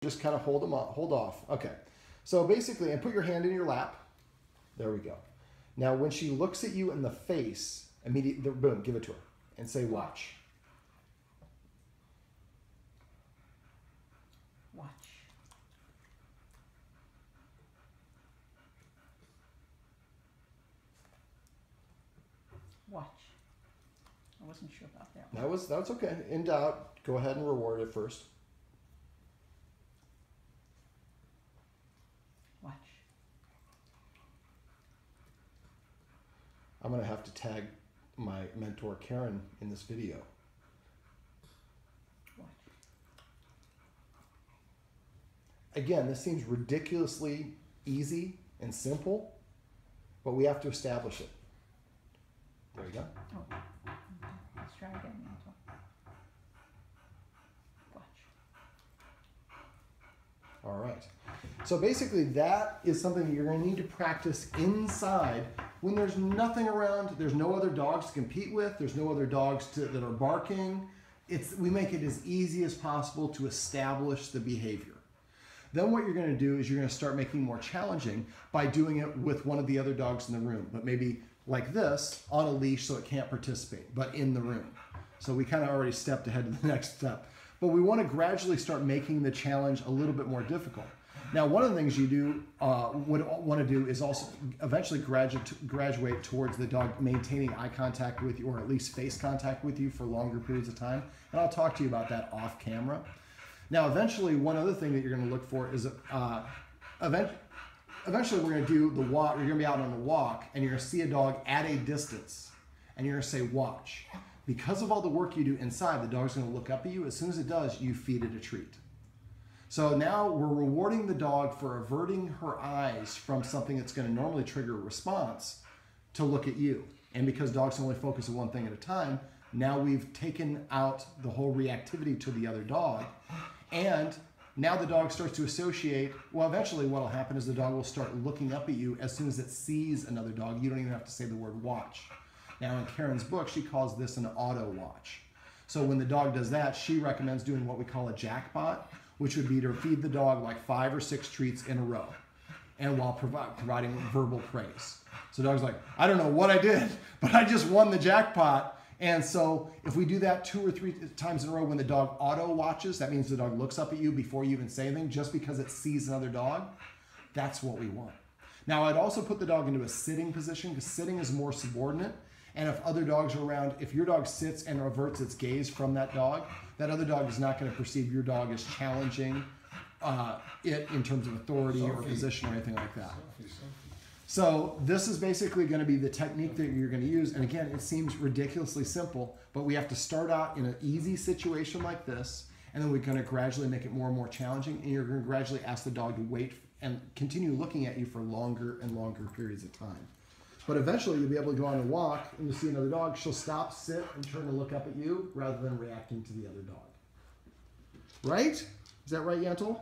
Just kind of hold them up, hold off. Okay. So basically, and put your hand in your lap. There we go. Now, when she looks at you in the face, immediately, boom, give it to her and say, watch. Watch. Watch. I wasn't sure about that one. That's okay. In doubt, go ahead and reward it first. Watch. I'm going to have to tag my mentor, Karen, in this video. Watch. Again, this seems ridiculously easy and simple, but we have to establish it. There you go. Oh, okay. Let's try again, Yentle. Watch. All right. So basically that is something you're going to need to practice inside when there's nothing around, there's no other dogs to compete with, there's no other dogs that are barking. We make it as easy as possible to establish the behavior. Then what you're going to do is you're going to start making it more challenging by doing it with one of the other dogs in the room, but maybe like this on a leash so it can't participate, but in the room. So we kind of already stepped ahead to the next step. But we want to gradually start making the challenge a little bit more difficult. Now, one of the things you do would want to do is also eventually graduate towards the dog maintaining eye contact with you, or at least face contact with you for longer periods of time. And I'll talk to you about that off camera. Now, eventually, one other thing that you're going to look for is eventually we're going to do the walk. You're going to be out on a walk, and you're going to see a dog at a distance, and you're going to say, watch. Because of all the work you do inside, the dog's going to look up at you. As soon as it does, you feed it a treat. So now we're rewarding the dog for averting her eyes from something that's going to normally trigger a response to look at you. And because dogs can only focus on one thing at a time, now we've taken out the whole reactivity to the other dog. And now the dog starts to associate, well, eventually what will happen is the dog will start looking up at you as soon as it sees another dog. You don't even have to say the word watch. Now in Karen's book, she calls this an auto watch. So when the dog does that, she recommends doing what we call a jackpot, which would be to feed the dog like 5 or 6 treats in a row, and while providing verbal praise. So the dog's like, I don't know what I did, but I just won the jackpot. And so if we do that 2 or 3 times in a row when the dog auto watches, that means the dog looks up at you before you even say anything, just because it sees another dog. That's what we want. Now I'd also put the dog into a sitting position, because sitting is more subordinate. And if other dogs are around, if your dog sits and averts its gaze from that dog, that other dog is not going to perceive your dog as challenging it in terms of authority or position or anything like that. So this is basically going to be the technique that you're going to use. And again, it seems ridiculously simple, but we have to start out in an easy situation like this, and then we're going to gradually make it more and more challenging, and you're going to gradually ask the dog to wait and continue looking at you for longer and longer periods of time. But eventually you'll be able to go on a walk and you'll see another dog. She'll stop, sit, and turn to look up at you rather than reacting to the other dog. Right? Is that right, Yentle?